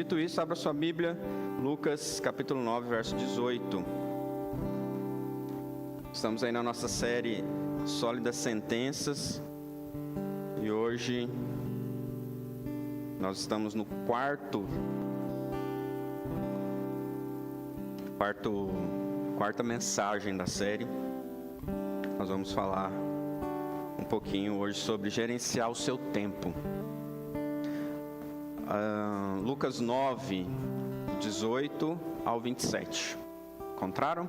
Dito isso, abra sua Bíblia, Lucas capítulo 9, verso 18. Estamos aí na nossa série Sólidas Sentenças e hoje nós estamos no quarta mensagem da série. Nós vamos falar um pouquinho hoje sobre gerenciar o seu tempo. Lucas 9, 18 ao 27. Encontraram?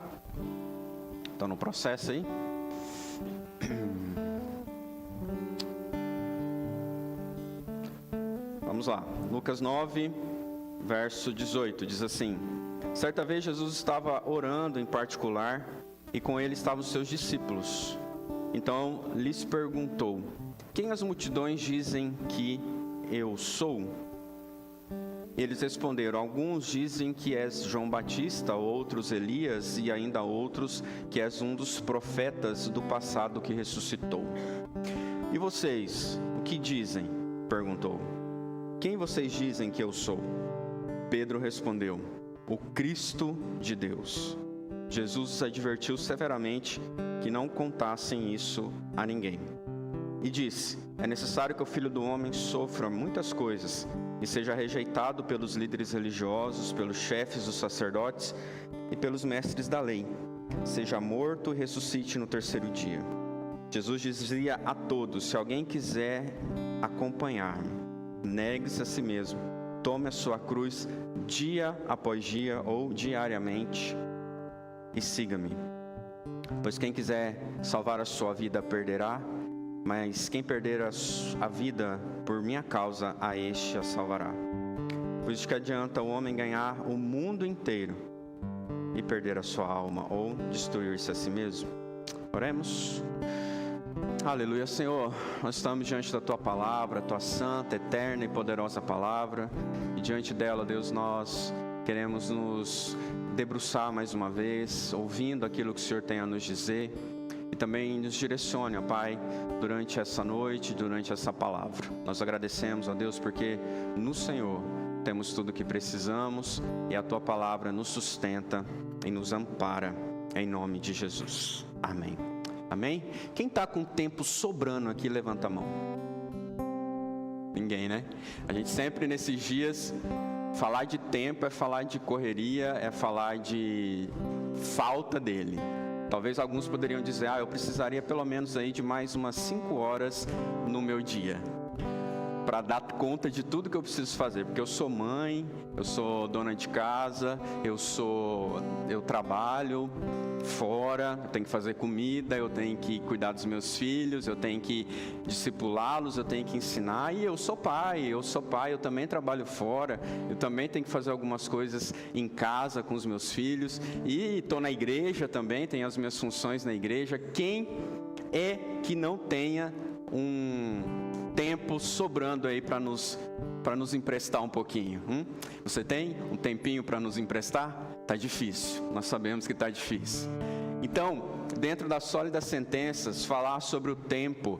Estão no processo aí? Vamos lá. Lucas 9, verso 18, diz assim: Certa vez Jesus estava orando em particular e com ele estavam os seus discípulos. Então lhes perguntou: Quem as multidões dizem que eu sou? Eles responderam: Alguns dizem que és João Batista, outros Elias e ainda outros que és um dos profetas do passado que ressuscitou. E vocês, o que dizem? Perguntou. Quem vocês dizem que eu sou? Pedro respondeu: O Cristo de Deus. Jesus os advertiu severamente que não contassem isso a ninguém. E disse: É necessário que o Filho do Homem sofra muitas coisas e seja rejeitado pelos líderes religiosos, pelos chefes dos sacerdotes e pelos mestres da lei. Seja morto e ressuscite no terceiro dia. Jesus dizia a todos: Se alguém quiser acompanhar-me, negue-se a si mesmo, tome a sua cruz dia após dia ou diariamente e siga-me. Pois quem quiser salvar a sua vida perderá, mas quem perder a vida por minha causa, a este a salvará. Pois que adianta o homem ganhar o mundo inteiro e perder a sua alma, ou destruir-se a si mesmo? Oremos. Aleluia, Senhor, nós estamos diante da Tua palavra, Tua santa, eterna e poderosa palavra, e diante dela, Deus, nós queremos nos debruçar mais uma vez, ouvindo aquilo que o Senhor tem a nos dizer, e também nos direcione, ó Pai, durante essa noite, durante essa palavra. Nós agradecemos a Deus porque no Senhor temos tudo o que precisamos e a Tua palavra nos sustenta e nos ampara, em nome de Jesus. Amém. Amém? Quem está com tempo sobrando aqui, levanta a mão. Ninguém, né? A gente sempre nesses dias, falar de tempo é falar de correria, é falar de falta dele. Talvez alguns poderiam dizer: eu precisaria pelo menos aí de mais umas 5 horas no meu dia para dar conta de tudo que eu preciso fazer, porque eu sou mãe, eu sou dona de casa, eu trabalho fora, eu tenho que fazer comida, eu tenho que cuidar dos meus filhos, eu tenho que discipulá-los, eu tenho que ensinar, e eu sou pai, eu também trabalho fora, eu também tenho que fazer algumas coisas em casa com os meus filhos, e estou na igreja também, tenho as minhas funções na igreja. Quem é que não tenha um tempo sobrando aí para nos emprestar um pouquinho? Você tem um tempinho para nos emprestar? Tá difícil, nós sabemos que tá difícil. Então, dentro das sólidas sentenças, falar sobre o tempo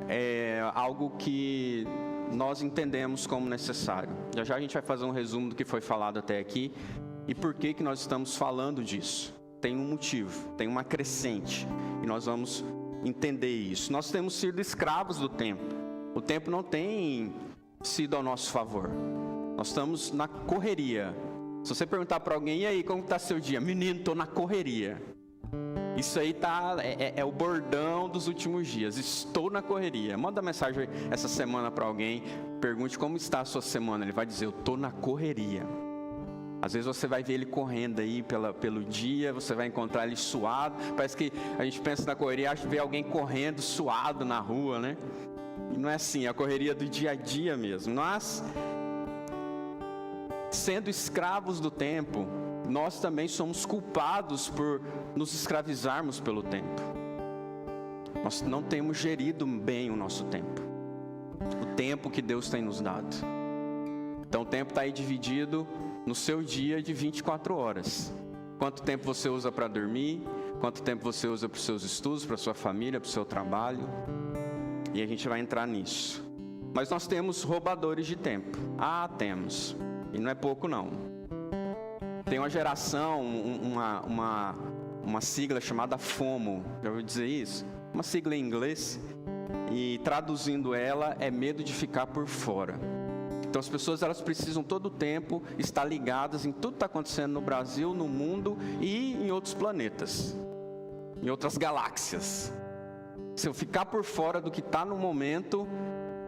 é algo que nós entendemos como necessário. Já a gente vai fazer um resumo do que foi falado até aqui e por que nós estamos falando disso. Tem um motivo, tem uma crescente, e nós vamos entender isso. Nós temos sido escravos do tempo. O tempo não tem sido ao nosso favor. Nós estamos na correria. Se você perguntar para alguém: e aí, como está seu dia? Menino, estou na correria. Isso aí é o bordão dos últimos dias. Estou na correria. Manda mensagem essa semana para alguém, pergunte como está a sua semana. Ele vai dizer: eu estou na correria. Às vezes você vai ver ele correndo aí pelo dia, você vai encontrar ele suado. Parece que a gente pensa na correria, acha que vê alguém correndo suado na rua, né? E não é assim, é a correria do dia a dia mesmo. Nós, sendo escravos do tempo, nós também somos culpados por nos escravizarmos pelo tempo. Nós não temos gerido bem o nosso tempo, o tempo que Deus tem nos dado. Então o tempo está aí dividido no seu dia de 24 horas. Quanto tempo você usa para dormir? Quanto tempo você usa para os seus estudos, para a sua família, para o seu trabalho? E a gente vai entrar nisso. Mas nós temos roubadores de tempo. Temos. E não é pouco, não. Tem uma geração, uma sigla chamada FOMO. Já ouviu dizer isso? Uma sigla em inglês. E traduzindo ela, é medo de ficar por fora. Então as pessoas, elas precisam todo o tempo estar ligadas em tudo que está acontecendo no Brasil, no mundo e em outros planetas, em outras galáxias. Se eu ficar por fora do que está no momento,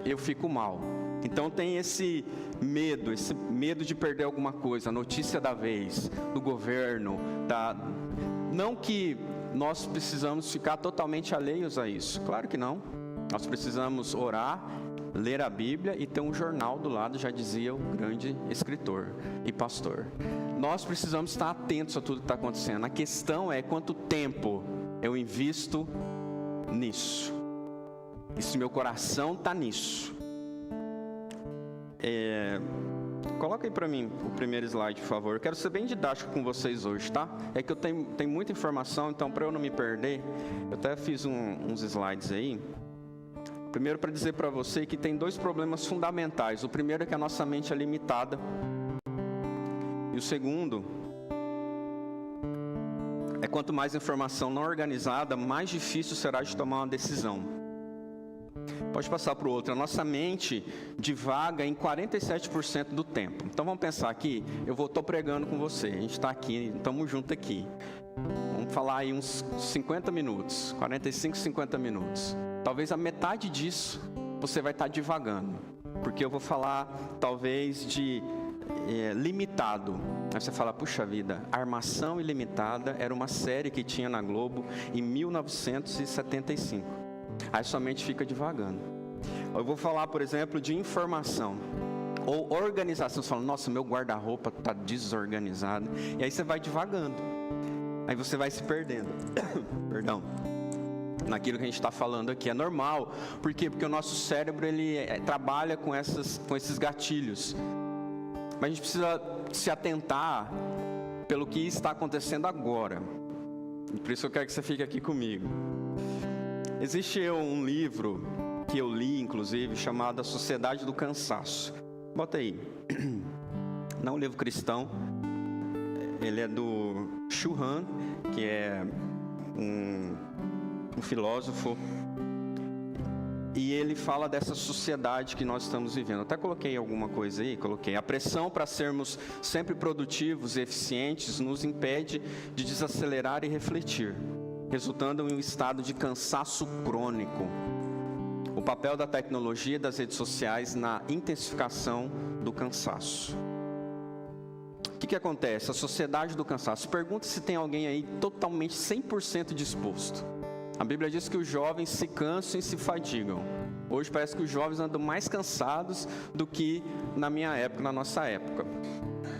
eu fico mal. Então tem esse medo de perder alguma coisa, a notícia da vez, do governo, não que nós precisamos ficar totalmente alheios a isso, claro que não. Nós precisamos orar, ler a Bíblia e ter um jornal do lado, já dizia o grande escritor e pastor. Nós precisamos estar atentos a tudo que está acontecendo. A questão é quanto tempo eu invisto nisso. E se meu coração está nisso. Coloca aí para mim o primeiro slide, por favor. Eu quero ser bem didático com vocês hoje, tá? É que eu tenho muita informação, então para eu não me perder, eu até fiz uns slides aí. Primeiro, para dizer para você que tem dois problemas fundamentais. O primeiro é que a nossa mente é limitada. E o segundo é quanto mais informação não organizada, mais difícil será de tomar uma decisão. Pode passar para o outro. A nossa mente divaga em 47% do tempo. Então vamos pensar aqui, estou pregando com você, a gente está aqui, estamos juntos aqui. Vamos falar aí uns 50 minutos, 45, 50 minutos. Talvez a metade disso você vai estar divagando, porque eu vou falar talvez de limitado. Aí você fala, puxa vida, Armação Ilimitada era uma série que tinha na Globo em 1975. Aí sua mente fica divagando. Eu vou falar, por exemplo, de informação ou organização. Você fala, nossa, meu guarda-roupa está desorganizado. E aí você vai divagando. Aí você vai se perdendo. Perdão. Naquilo que a gente está falando aqui. É normal. Por quê? Porque o nosso cérebro, ele trabalha com esses gatilhos. Mas a gente precisa se atentar pelo que está acontecendo agora. E por isso eu quero que você fique aqui comigo. Existe um livro que eu li, inclusive, chamado A Sociedade do Cansaço. Bota aí. Não é um livro cristão. Ele é do Shu Han, que é um filósofo. E ele fala dessa sociedade que nós estamos vivendo. Até coloquei alguma coisa aí, a pressão para sermos sempre produtivos e eficientes nos impede de desacelerar e refletir, resultando em um estado de cansaço crônico. O papel da tecnologia e das redes sociais na intensificação do cansaço. O que acontece? A sociedade do cansaço. Pergunta se tem alguém aí totalmente 100% disposto. A Bíblia diz que os jovens se cansam e se fadigam. Hoje parece que os jovens andam mais cansados do que na minha época, na nossa época.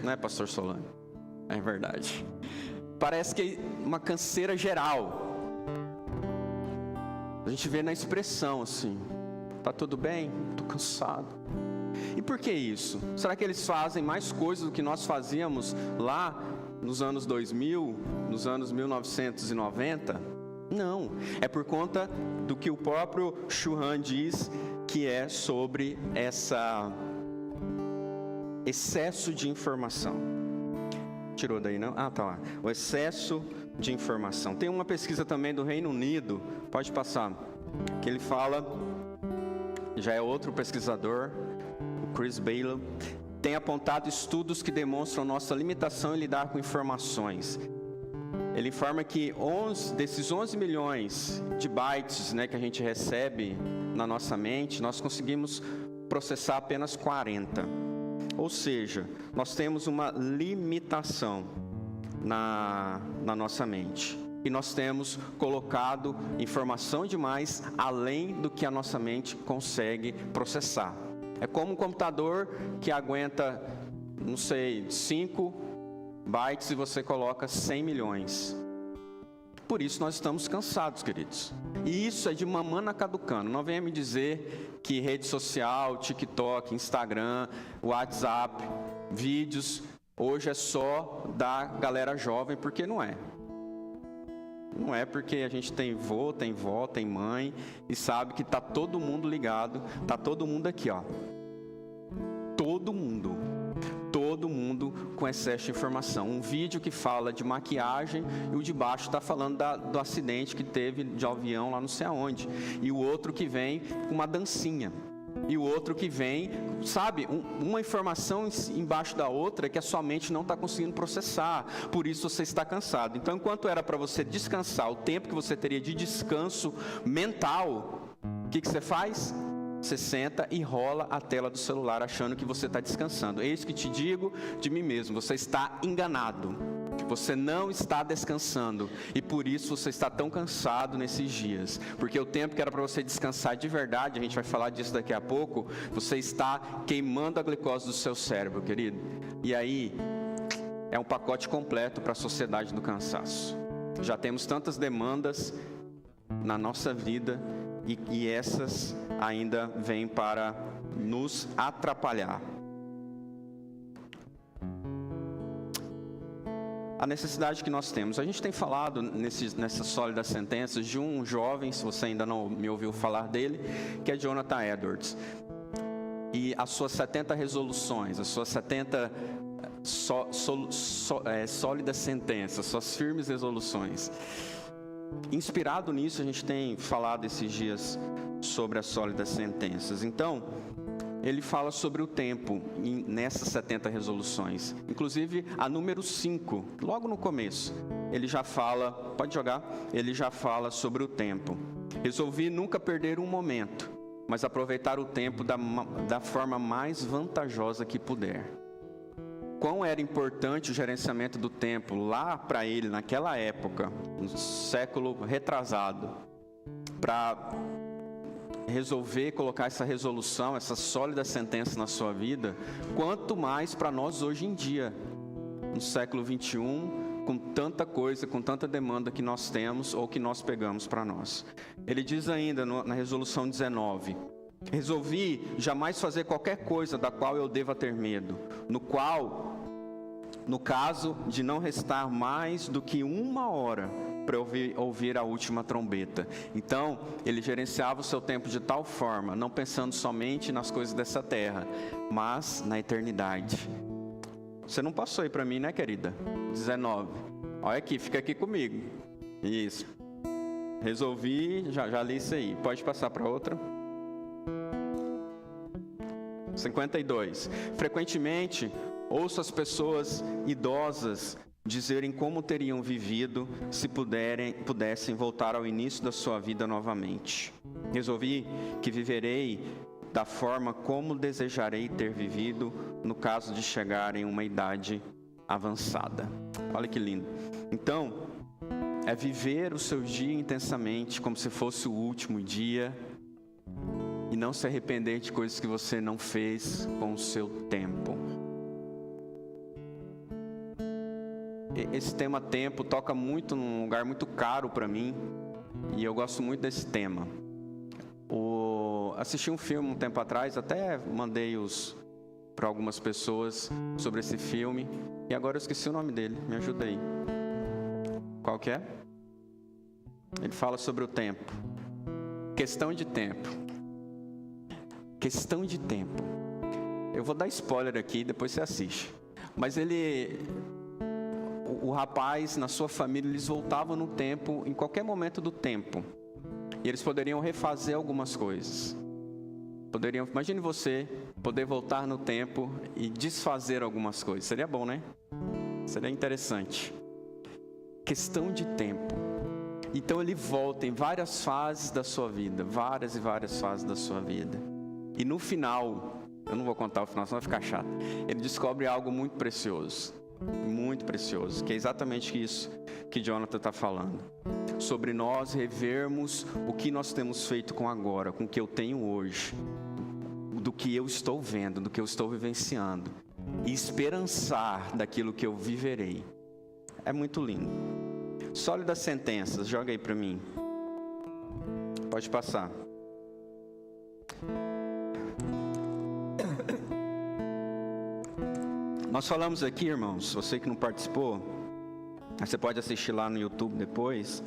Não é, pastor Solano? É verdade. Parece que é uma canseira geral. A gente vê na expressão assim. Tá tudo bem? Tô cansado. E por que isso? Será que eles fazem mais coisas do que nós fazíamos lá nos anos 2000, nos anos 1990? Não, é por conta do que o próprio Shu Han diz, que é sobre excesso de informação. Tirou daí não? Ah, tá lá. O excesso de informação. Tem uma pesquisa também do Reino Unido, pode passar, que ele fala, já é outro pesquisador, o Chris Bailey, tem apontado estudos que demonstram nossa limitação em lidar com informações. Ele informa que desses 11 milhões de bytes, que a gente recebe na nossa mente, nós conseguimos processar apenas 40. Ou seja, nós temos uma limitação na nossa mente. E nós temos colocado informação demais além do que a nossa mente consegue processar. É como um computador que aguenta, 5 bytes e você coloca 100 milhões. Por isso nós estamos cansados, queridos. E isso é de mamana caducando. Não venha me dizer que rede social, TikTok, Instagram, WhatsApp, vídeos, hoje é só da galera jovem, porque não é. Não é, porque a gente tem vô, tem vó, tem mãe e sabe que está todo mundo ligado, está todo mundo aqui, ó. Todo fundo com excesso de informação. Um vídeo que fala de maquiagem e o de baixo está falando do acidente que teve de avião lá não sei aonde. E o outro que vem com uma dancinha. E o outro que vem, sabe, uma informação embaixo da outra que a sua mente não está conseguindo processar. Por isso você está cansado. Então, enquanto era para você descansar, o tempo que você teria de descanso mental, o que você faz? Você senta e rola a tela do celular achando que você está descansando. Eis que te digo de mim mesmo, você está enganado. Você não está descansando e por isso você está tão cansado nesses dias. Porque o tempo que era para você descansar de verdade, a gente vai falar disso daqui a pouco, você está queimando a glicose do seu cérebro, querido. E aí, é um pacote completo para a sociedade do cansaço. Já temos tantas demandas na nossa vida e essas ainda vêm para nos atrapalhar. A necessidade que nós temos. A gente tem falado nessas sólidas sentenças de um jovem, se você ainda não me ouviu falar dele, que é Jonathan Edwards. E as suas 70 resoluções, as suas 70 sólidas sentenças, suas firmes resoluções. Inspirado nisso, a gente tem falado esses dias sobre as sólidas sentenças. Então, ele fala sobre o tempo nessas 70 resoluções. Inclusive, a número 5, logo no começo, ele já fala, pode jogar, ele já fala sobre o tempo. Resolvi nunca perder um momento, mas aproveitar o tempo da forma mais vantajosa que puder. Quão era importante o gerenciamento do tempo lá para ele, naquela época, no século retrasado, para resolver colocar essa resolução, essa sólida sentença na sua vida, quanto mais para nós hoje em dia, no século 21, com tanta coisa, com tanta demanda que nós temos ou que nós pegamos para nós. Ele diz ainda na resolução 19, resolvi jamais fazer qualquer coisa da qual eu deva ter medo, no caso de não restar mais do que 1 hora para ouvir a última trombeta. Então, ele gerenciava o seu tempo de tal forma, não pensando somente nas coisas dessa terra, mas na eternidade. Você não passou aí para mim, né, querida? 19. Olha aqui, fica aqui comigo. Isso. Resolvi, já li isso aí. Pode passar para outra. 52. Frequentemente, ouço as pessoas idosas dizerem como teriam vivido se pudessem voltar ao início da sua vida novamente. Resolvi que viverei da forma como desejarei ter vivido no caso de chegar em uma idade avançada. Olha que lindo. Então, é viver o seu dia intensamente como se fosse o último dia e não se arrepender de coisas que você não fez com o seu tempo. Esse tema tempo toca muito num lugar muito caro para mim e eu gosto muito desse tema. Assisti um filme um tempo atrás, até mandei para algumas pessoas sobre esse filme e agora eu esqueci o nome dele, me ajuda aí. Qual que é? Ele fala sobre o tempo. Questão de tempo. Questão de tempo. Eu vou dar spoiler aqui, depois você assiste. Mas o rapaz, na sua família, eles voltavam no tempo, em qualquer momento do tempo. E eles poderiam refazer algumas coisas. Imagine você poder voltar no tempo e desfazer algumas coisas. Seria bom, né? Seria interessante. Questão de tempo. Então ele volta em várias fases da sua vida. Várias e várias fases da sua vida. E no final, eu não vou contar o final, senão vai ficar chato. Ele descobre algo muito precioso. Muito precioso, que é exatamente isso que Jonathan está falando. Sobre nós revermos o que nós temos feito com agora, com o que eu tenho hoje, do que eu estou vendo, do que eu estou vivenciando, e esperançar daquilo que eu viverei. É muito lindo. Sólidas sentenças, joga aí para mim. Pode passar. Nós falamos aqui, irmãos, você que não participou, você pode assistir lá no YouTube depois.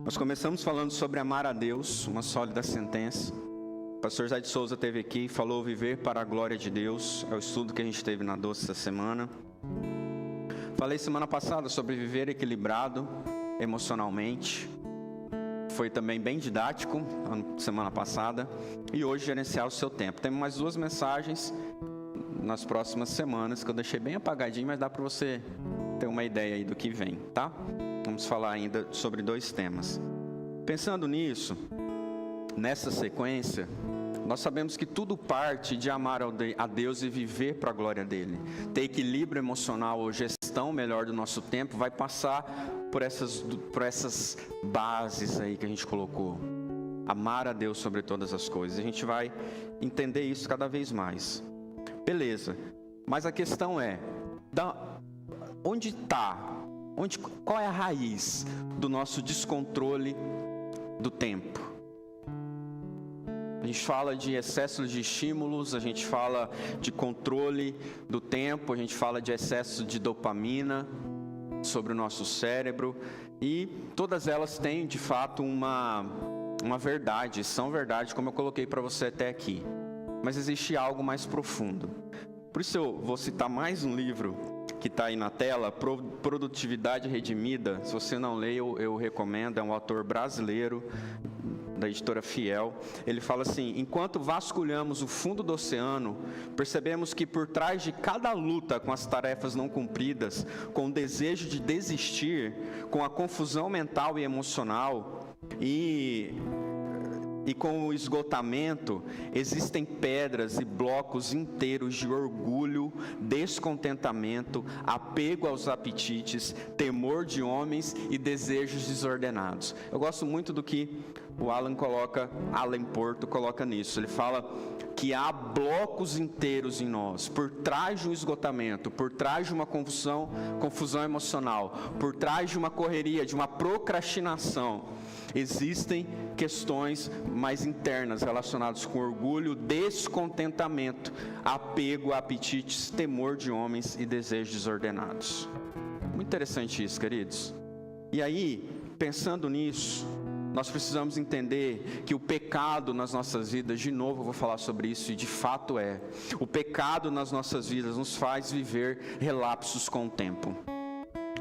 Nós começamos falando sobre amar a Deus, uma sólida sentença. pastor Zé de Souza esteve aqui e falou viver para a glória de Deus. É o estudo que a gente teve na Doce essa semana. Falei semana passada sobre viver equilibrado emocionalmente. Foi também bem didático semana passada. E hoje gerenciar o seu tempo. Tem mais 2 mensagens nas próximas semanas que eu deixei bem apagadinho, mas dá para você ter uma ideia aí do que vem, tá? Vamos falar ainda sobre 2 temas. Pensando nisso, nessa sequência, nós sabemos que tudo parte de amar a Deus e viver para a glória dele. Ter equilíbrio emocional ou gestão melhor do nosso tempo vai passar por essas bases aí que a gente colocou. Amar a Deus sobre todas as coisas. A gente vai entender isso cada vez mais. Beleza, mas a questão é, onde está? Qual é a raiz do nosso descontrole do tempo? A gente fala de excesso de estímulos, a gente fala de controle do tempo, a gente fala de excesso de dopamina sobre o nosso cérebro, e todas elas têm de fato uma verdade, são verdade, como eu coloquei para você até aqui. Mas existe algo mais profundo. Por isso eu vou citar mais um livro que está aí na tela, Produtividade Redimida. Se você não leu, eu recomendo, é um autor brasileiro, da editora Fiel. Ele fala assim: enquanto vasculhamos o fundo do oceano, percebemos que por trás de cada luta com as tarefas não cumpridas, com o desejo de desistir, com a confusão mental e emocional e com o esgotamento, existem pedras e blocos inteiros de orgulho, descontentamento, apego aos apetites, temor de homens e desejos desordenados. Eu gosto muito do que o Alan Porto coloca nisso. Ele fala que há blocos inteiros em nós, por trás de um esgotamento, por trás de uma confusão emocional, por trás de uma correria, de uma procrastinação. Existem questões mais internas relacionadas com orgulho, descontentamento, apego a apetites, temor de homens e desejos desordenados. Muito interessante isso, queridos. E aí, pensando nisso, nós precisamos entender que o pecado nas nossas vidas, de novo eu vou falar sobre isso, e de fato o pecado nas nossas vidas nos faz viver relapsos com o tempo.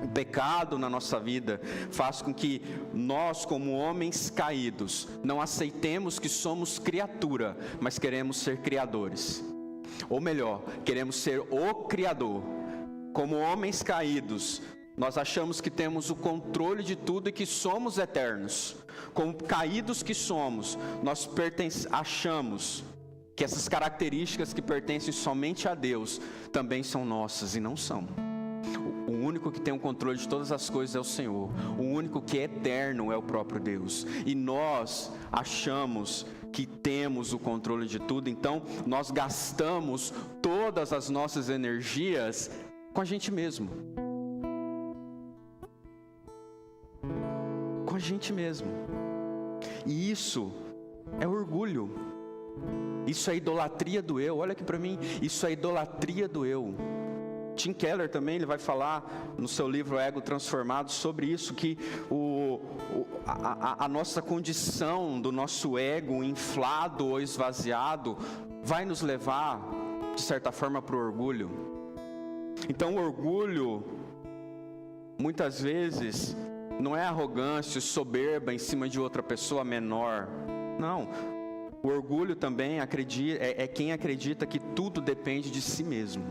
O pecado na nossa vida faz com que nós, como homens caídos, não aceitemos que somos criatura, mas queremos ser criadores. Ou melhor, queremos ser o Criador. Como homens caídos, nós achamos que temos o controle de tudo e que somos eternos. Como caídos que somos, nós achamos que essas características que pertencem somente a Deus também são nossas, e não são. O único que tem o controle de todas as coisas é o Senhor. O único que é eterno é o próprio Deus. E nós achamos que temos o controle de tudo, então nós gastamos todas as nossas energias com a gente mesmo. Com a gente mesmo. E isso é orgulho. Isso é idolatria do eu. Olha aqui para mim. Isso é idolatria do eu. Tim Keller também, ele vai falar no seu livro Ego Transformado sobre isso, que a nossa condição do nosso ego inflado ou esvaziado vai nos levar, de certa forma, para o orgulho. Então o orgulho, muitas vezes, não é arrogância, soberba em cima de outra pessoa menor. Não. O orgulho também é quem acredita que tudo depende de si mesmo.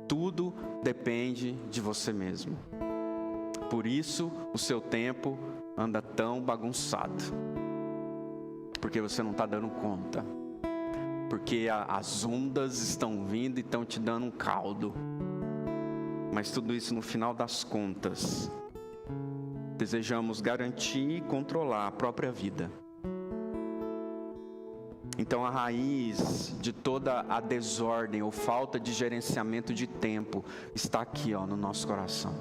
Tudo depende de você mesmo. Por isso o seu tempo anda tão bagunçado. Porque você não está dando conta. Porque as ondas estão vindo e estão te dando um caldo. Mas tudo isso, no final das contas, desejamos garantir e controlar a própria vida. Então a raiz de toda a desordem ou falta de gerenciamento de tempo está aqui, no nosso coração,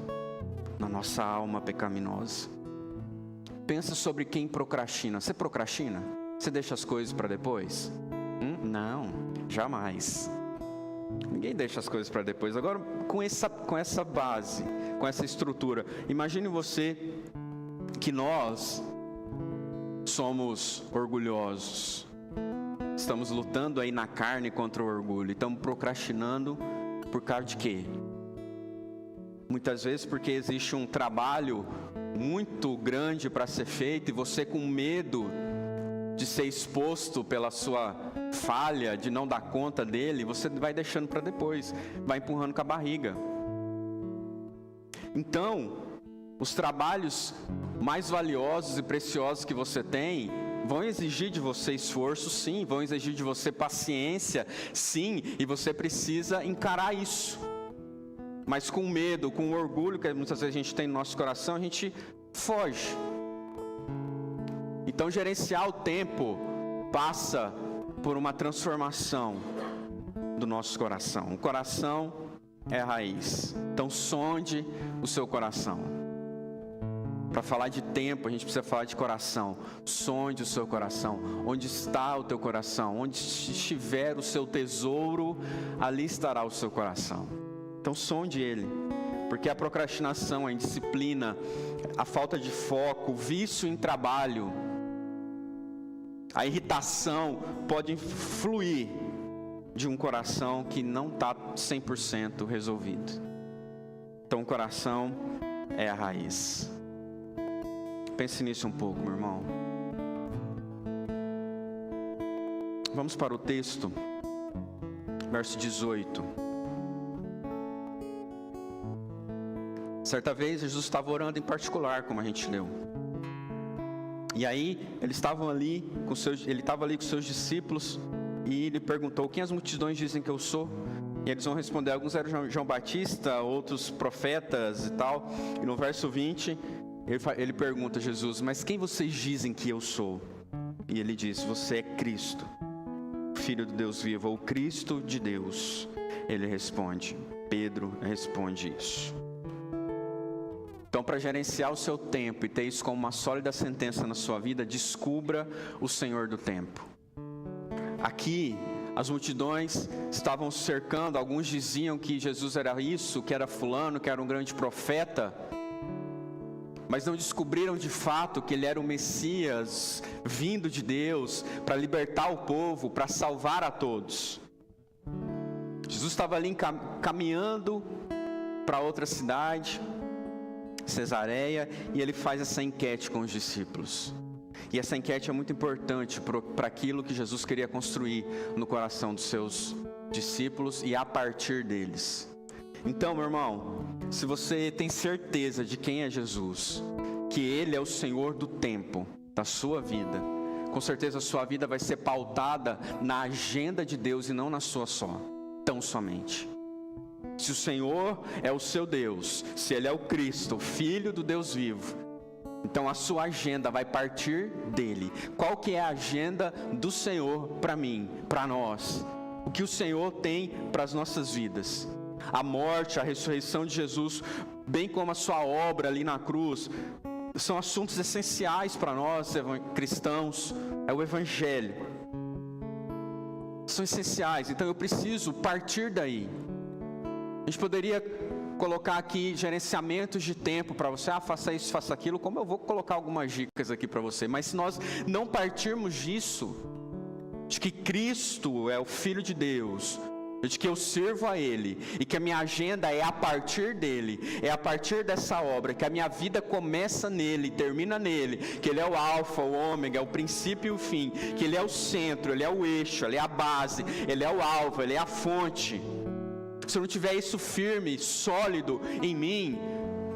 na nossa alma pecaminosa. Pensa sobre quem procrastina. Você procrastina? Você deixa as coisas para depois? Não, jamais. Ninguém deixa as coisas para depois. Agora, com essa base, com essa estrutura, imagine você que nós somos orgulhosos. Estamos lutando aí na carne contra o orgulho. Estamos procrastinando por causa de quê? Muitas vezes porque existe um trabalho muito grande para ser feito e você, com medo de ser exposto pela sua falha, de não dar conta dele, você vai deixando para depois, vai empurrando com a barriga. Então, os trabalhos mais valiosos e preciosos que você tem vão exigir de você esforço, sim, vão exigir de você paciência, sim, e você precisa encarar isso. Mas com medo, com orgulho que muitas vezes a gente tem no nosso coração, a gente foge. Então, gerenciar o tempo passa por uma transformação do nosso coração. O coração é a raiz. Então, sonde o seu coração. Para falar de tempo, a gente precisa falar de coração. Sonde o seu coração. Onde está o teu coração? Onde estiver o seu tesouro, ali estará o seu coração. Então, sonde ele. Porque a procrastinação, a indisciplina, a falta de foco, o vício em trabalho, a irritação pode fluir de um coração que não está 100% resolvido. Então, o coração é a raiz. Pense nisso um pouco, meu irmão. Vamos para o texto, verso 18. Certa vez, Jesus estava orando em particular, como a gente leu. E aí, ele estava ali com seus discípulos, e ele perguntou: quem as multidões dizem que eu sou? E eles vão responder: alguns eram João Batista, outros profetas e tal. E no verso 20, ele pergunta a Jesus: mas quem vocês dizem que eu sou? E ele diz: você é Cristo, Filho do Deus vivo, ou Cristo de Deus. Ele responde, Pedro responde isso. Então, para gerenciar o seu tempo e ter isso como uma sólida sentença na sua vida, descubra o Senhor do tempo. Aqui, as multidões estavam cercando, alguns diziam que Jesus era isso, que era fulano, que era um grande profeta, mas não descobriram de fato que ele era o Messias, vindo de Deus, para libertar o povo, para salvar a todos. Jesus estava ali caminhando para outra cidade, Cesareia, e ele faz essa enquete com os discípulos. E essa enquete é muito importante para aquilo que Jesus queria construir no coração dos seus discípulos e a partir deles. Então, meu irmão, se você tem certeza de quem é Jesus, que Ele é o Senhor do tempo da sua vida, com certeza a sua vida vai ser pautada na agenda de Deus e não na sua só, tão somente. Se o Senhor é o seu Deus, se Ele é o Cristo, Filho do Deus vivo, então a sua agenda vai partir dEle. Qual que é a agenda do Senhor para mim, para nós? O que o Senhor tem para as nossas vidas? A morte, a ressurreição de Jesus, bem como a sua obra ali na cruz, são assuntos essenciais para nós cristãos. É o Evangelho. São essenciais, então eu preciso partir daí. A gente poderia colocar aqui gerenciamentos de tempo para você, faça isso, faça aquilo, como eu vou colocar algumas dicas aqui para você, mas se nós não partirmos disso, de que Cristo é o Filho de Deus, de que eu sirvo a Ele, e que a minha agenda é a partir dEle, é a partir dessa obra, que a minha vida começa nele, termina nele, que Ele é o alfa, o ômega, é o princípio e o fim, que Ele é o centro, Ele é o eixo, Ele é a base, Ele é o alvo, Ele é a fonte. Se eu não tiver isso firme, sólido em mim,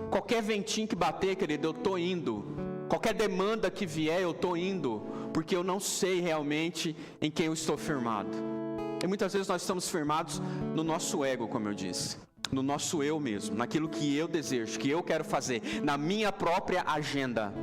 qualquer ventinho que bater, querido, eu estou indo. Qualquer demanda que vier, eu estou indo, porque eu não sei realmente em quem eu estou firmado. E muitas vezes nós estamos firmados no nosso ego, como eu disse, no nosso eu mesmo, naquilo que eu desejo, que eu quero fazer, na minha própria agenda.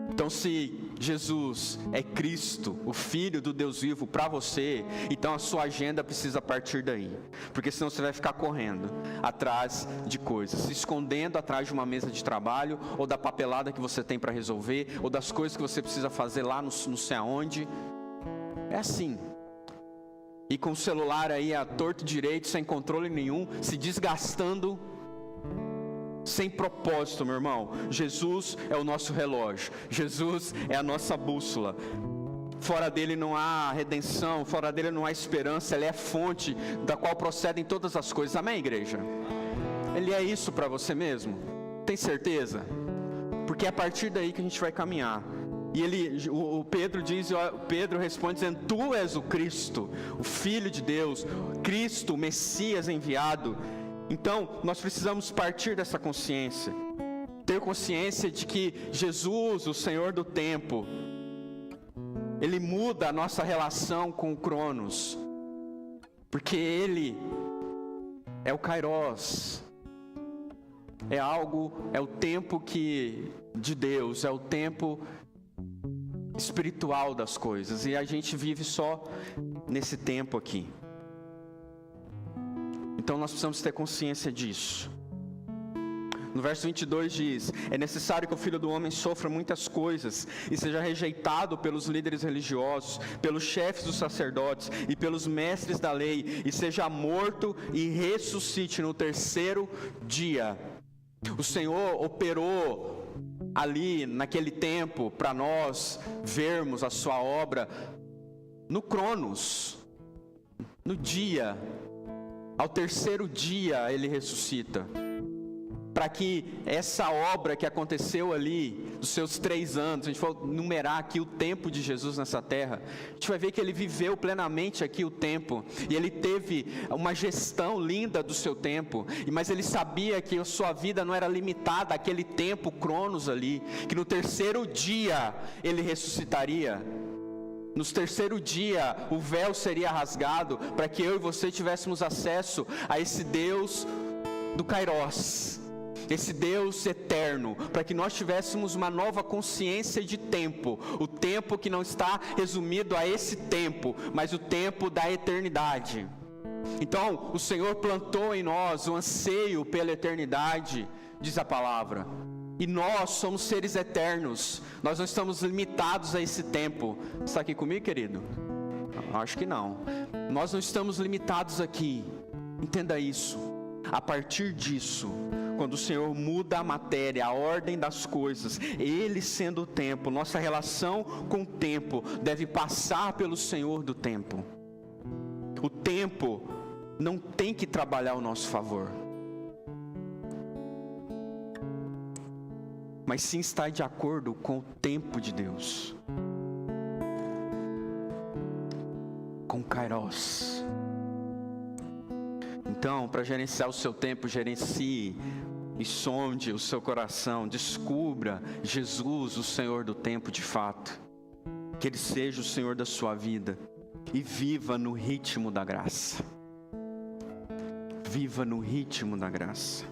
Então, se Jesus é Cristo, o Filho do Deus vivo para você, então a sua agenda precisa partir daí, porque senão você vai ficar correndo atrás de coisas, se escondendo atrás de uma mesa de trabalho, ou da papelada que você tem para resolver, ou das coisas que você precisa fazer lá não sei aonde. É assim. E com o celular aí a torto direito, sem controle nenhum, se desgastando. sem propósito, meu irmão. Jesus é o nosso relógio, Jesus é a nossa bússola. Fora dele não há redenção, fora dele não há esperança. Ele é fonte da qual procedem todas as coisas. Amém, igreja? Ele é isso para você mesmo? Tem certeza? Porque é a partir daí que a gente vai caminhar. E o Pedro responde dizendo: Tu és o Cristo, o Filho de Deus, Cristo, o Messias enviado. Então, nós precisamos partir dessa consciência, ter consciência de que Jesus, o Senhor do tempo, Ele muda a nossa relação com o Cronos, porque Ele é o Kairos, é o tempo de Deus, é o tempo espiritual das coisas, e a gente vive só nesse tempo aqui. Então nós precisamos ter consciência disso. No verso 22 diz: é necessário que o Filho do Homem sofra muitas coisas e seja rejeitado pelos líderes religiosos, pelos chefes dos sacerdotes e pelos mestres da lei, e seja morto e ressuscite no terceiro dia. O Senhor operou ali naquele tempo para nós vermos a sua obra no Cronos, no dia. Ao terceiro dia Ele ressuscita, para que essa obra que aconteceu ali, dos seus 3 anos, a gente for numerar aqui o tempo de Jesus nessa terra, a gente vai ver que Ele viveu plenamente aqui o tempo, e Ele teve uma gestão linda do seu tempo, mas Ele sabia que a sua vida não era limitada àquele tempo, Cronos ali, que no terceiro dia Ele ressuscitaria. No terceiro dia, o véu seria rasgado, para que eu e você tivéssemos acesso a esse Deus do Kairos, esse Deus eterno, para que nós tivéssemos uma nova consciência de tempo, o tempo que não está resumido a esse tempo, mas o tempo da eternidade. Então, o Senhor plantou em nós o anseio pela eternidade, diz a palavra. E nós somos seres eternos, nós não estamos limitados a esse tempo. Está aqui comigo, querido? Acho que não. Nós não estamos limitados aqui, entenda isso. A partir disso, quando o Senhor muda a matéria, a ordem das coisas, Ele sendo o tempo, nossa relação com o tempo deve passar pelo Senhor do tempo. O tempo não tem que trabalhar ao nosso favor, mas sim estar de acordo com o tempo de Deus, com Kairos. Então, para gerenciar o seu tempo, gerencie e sonde o seu coração, descubra Jesus, o Senhor do tempo de fato, que Ele seja o Senhor da sua vida, e viva no ritmo da graça. Viva no ritmo da graça.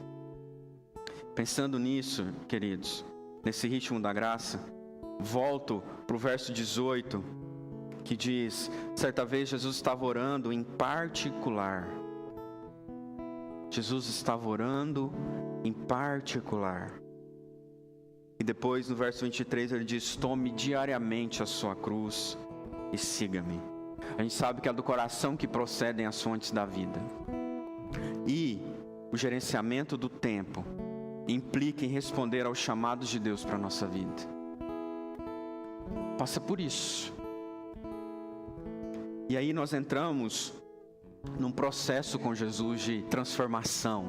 Pensando nisso, queridos, nesse ritmo da graça, volto para o verso 18, que diz: certa vez Jesus estava orando em particular. Jesus estava orando em particular. E depois no verso 23 ele diz: tome diariamente a sua cruz e siga-me. A gente sabe que é do coração que procedem as fontes da vida. E o gerenciamento do tempo implica em responder aos chamados de Deus para a nossa vida. Passa por isso. E aí nós entramos num processo com Jesus de transformação,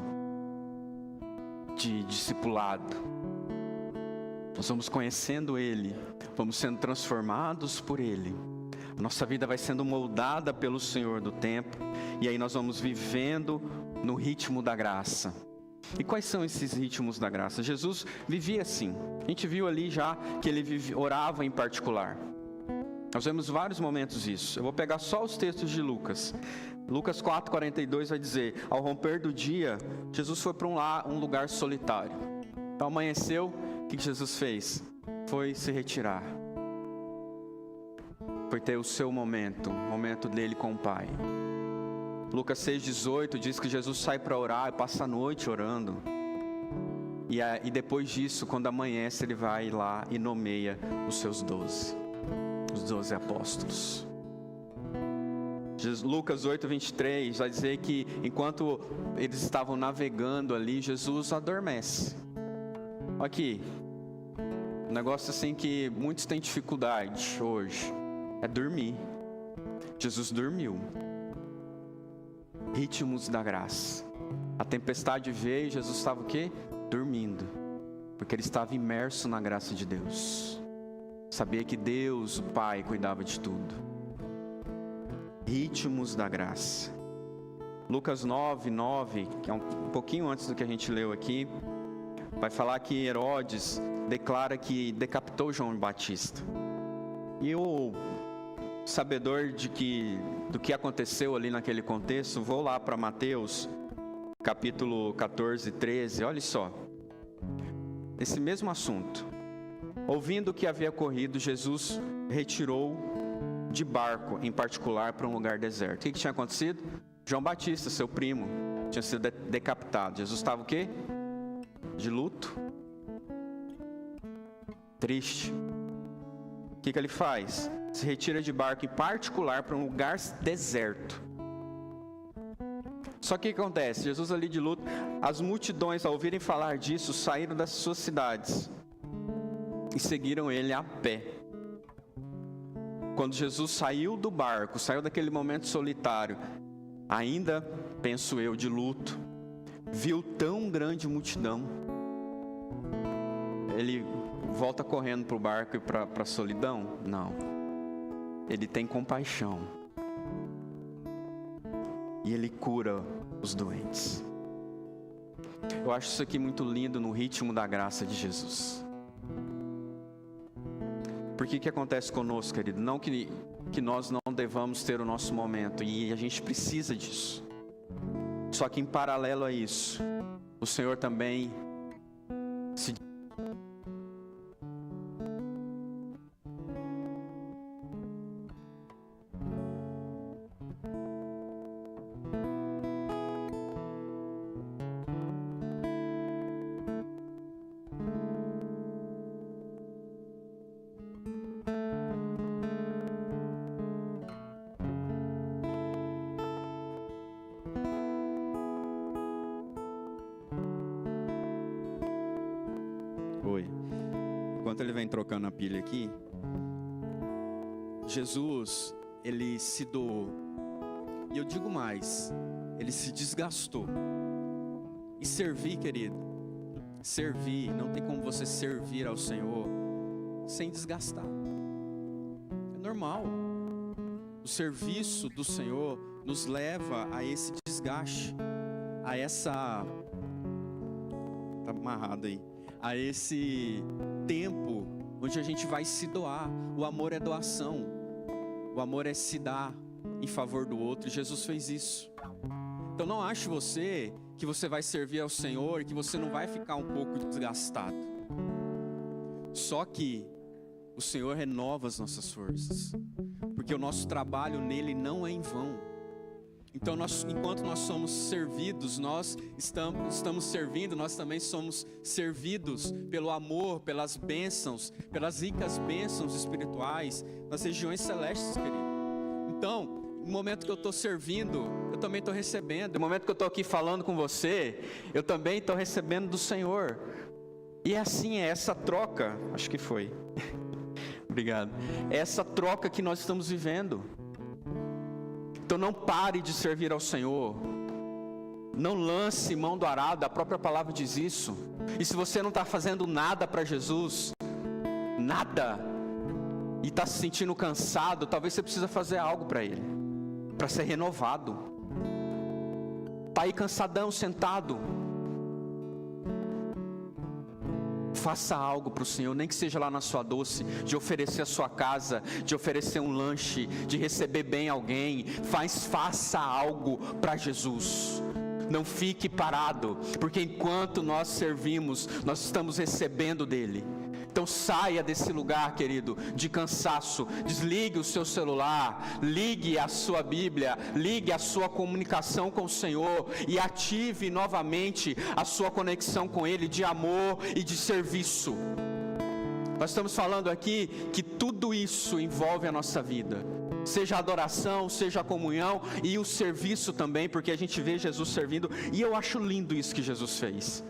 de discipulado. Nós vamos conhecendo Ele, vamos sendo transformados por Ele. A nossa vida vai sendo moldada pelo Senhor do tempo, e aí nós vamos vivendo no ritmo da graça. E quais são esses ritmos da graça? Jesus vivia assim. A gente viu ali já que Ele orava em particular. Nós vemos vários momentos disso. Eu vou pegar só os textos de Lucas. Lucas 4:42 vai dizer: ao romper do dia, Jesus foi para um lugar solitário. Então amanheceu, o que Jesus fez? Foi se retirar. Foi ter o seu momento, o momento dele com o Pai. Lucas 6:18 diz que Jesus sai para orar e passa a noite orando. E depois disso, quando amanhece, Ele vai lá e nomeia os seus 12. Os 12 apóstolos. Lucas 8:23 vai dizer que enquanto eles estavam navegando ali, Jesus adormece. Aqui, um negócio assim que muitos têm dificuldade hoje, é dormir. Jesus dormiu. Ritmos da graça. A tempestade veio e Jesus estava o quê? Dormindo. Porque ele estava imerso na graça de Deus. Sabia que Deus, o Pai, cuidava de tudo. Ritmos da graça. Lucas 9:9, que é um pouquinho antes do que a gente leu aqui, vai falar que Herodes declara que decapitou João Batista. E o sabedor do que aconteceu ali naquele contexto, vou lá para Mateus, capítulo 14, 13, olha só. Esse mesmo assunto. Ouvindo o que havia ocorrido, Jesus retirou de barco, em particular, para um lugar deserto. O que tinha acontecido? João Batista, seu primo, tinha sido decapitado. Jesus estava o quê? De luto. Triste. O que ele faz? Se retira de barco, em particular, para um lugar deserto. Só que o que acontece? Jesus ali de luto, as multidões, ao ouvirem falar disso, saíram das suas cidades e seguiram ele a pé. Quando Jesus saiu do barco, saiu daquele momento solitário, ainda, penso eu, de luto, viu tão grande multidão, ele volta correndo para o barco e para a solidão? Não. Ele tem compaixão. E ele cura os doentes. Eu acho isso aqui muito lindo no ritmo da graça de Jesus. Porque que acontece conosco, querido? Não que nós não devamos ter o nosso momento, e a gente precisa disso. Só que em paralelo a isso, o Senhor também se... Oi. Enquanto ele vem trocando a pilha aqui, Jesus, ele se doou. E eu digo mais, ele se desgastou. E servir, querido, servir, não tem como você servir ao Senhor sem desgastar. É normal. O serviço do Senhor nos leva a esse desgaste, a essa... Tá amarrado aí. A esse tempo onde a gente vai se doar. O amor é doação. O amor é se dar em favor do outro. E Jesus fez isso. Então não ache você que você vai servir ao Senhor e que você não vai ficar um pouco desgastado. Só que o Senhor renova as nossas forças. Porque o nosso trabalho nele não é em vão. Então, enquanto nós somos servidos, nós estamos servindo, nós também somos servidos pelo amor, pelas bênçãos, pelas ricas bênçãos espirituais nas regiões celestes, querido. Então, no momento que eu estou servindo, eu também estou recebendo. No momento que eu estou aqui falando com você, eu também estou recebendo do Senhor. E é assim, é essa troca, acho que foi. Obrigado. É essa troca que nós estamos vivendo. Então não pare de servir ao Senhor. Não lance mão do arado, a própria palavra diz isso. E se você não está fazendo nada para Jesus, nada, e está se sentindo cansado, talvez você precisa fazer algo para Ele, para ser renovado. Está aí cansadão, sentado. Faça algo para o Senhor, nem que seja lá na sua doce, de oferecer a sua casa, de oferecer um lanche, de receber bem alguém. Faça algo para Jesus. Não fique parado, porque enquanto nós servimos, nós estamos recebendo dele. Então saia desse lugar, querido, de cansaço. Desligue o seu celular, ligue a sua Bíblia, ligue a sua comunicação com o Senhor e ative novamente a sua conexão com Ele de amor e de serviço. Nós estamos falando aqui que tudo isso envolve a nossa vida. Seja a adoração, seja a comunhão e o serviço também, porque a gente vê Jesus servindo, e eu acho lindo isso que Jesus fez.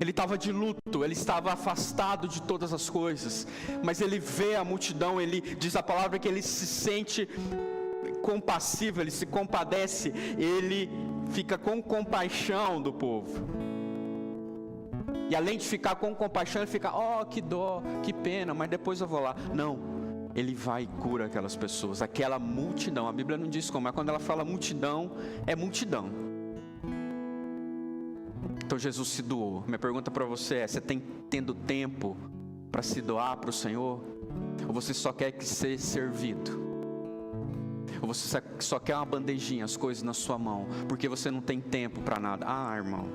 Ele estava de luto, ele estava afastado de todas as coisas, mas ele vê a multidão, ele diz a palavra que ele se sente compassivo, ele se compadece, ele fica com compaixão do povo. E além de ficar com compaixão, ele fica, que dó, que pena, mas depois eu vou lá. Não, ele vai e cura aquelas pessoas, aquela multidão. A Bíblia não diz como, mas quando ela fala multidão, é multidão. Então Jesus se doou. Minha pergunta para você é, você tem tendo tempo para se doar para o Senhor? Ou você só quer ser servido? Ou você só quer uma bandejinha, as coisas na sua mão, porque você não tem tempo para nada? Irmão,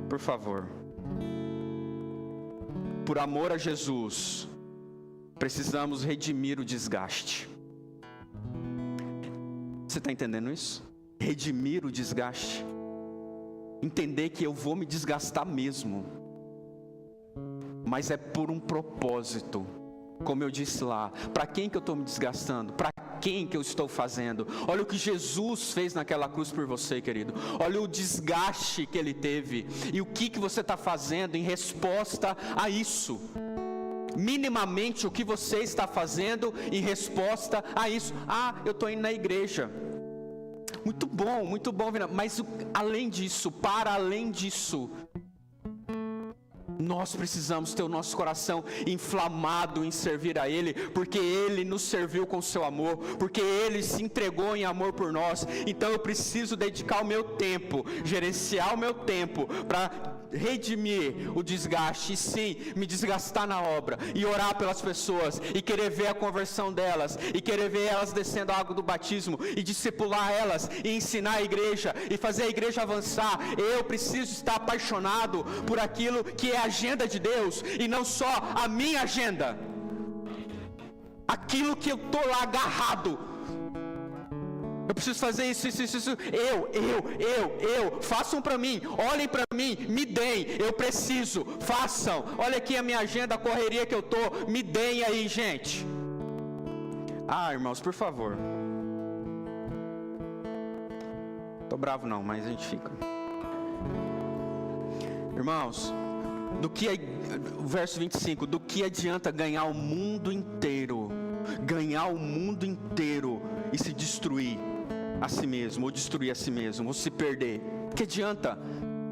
por favor. Por amor a Jesus, precisamos redimir o desgaste. Você está entendendo isso? Redimir o desgaste. Entender que eu vou me desgastar mesmo, mas é por um propósito. Como eu disse lá, para quem que eu estou me desgastando? Para quem que eu estou fazendo? Olha o que Jesus fez naquela cruz por você, querido. Olha o desgaste que ele teve. E o que você está fazendo em resposta a isso? Minimamente o que você está fazendo em resposta a isso? Eu estou indo na igreja. Muito bom, mas além disso, para além disso, nós precisamos ter o nosso coração inflamado em servir a Ele, porque Ele nos serviu com o seu amor, porque Ele se entregou em amor por nós. Então eu preciso dedicar o meu tempo, gerenciar o meu tempo para redimir o desgaste, e sim, me desgastar na obra, e orar pelas pessoas, e querer ver a conversão delas, e querer ver elas descendo a água do batismo, e discipular elas, e ensinar a igreja, e fazer a igreja avançar. Eu preciso estar apaixonado por aquilo que é a agenda de Deus, e não só a minha agenda, aquilo que eu estou lá agarrado. Eu preciso fazer isso. Façam para mim, olhem para mim, me deem. Eu preciso, façam. Olha aqui a minha agenda, a correria que eu estou. Me deem aí, gente. Irmãos, por favor. Tô bravo não, mas a gente fica. Irmãos, o verso 25, do que adianta ganhar o mundo inteiro? Ganhar o mundo inteiro e se destruir a si mesmo, ou destruir a si mesmo, ou se perder. Que adianta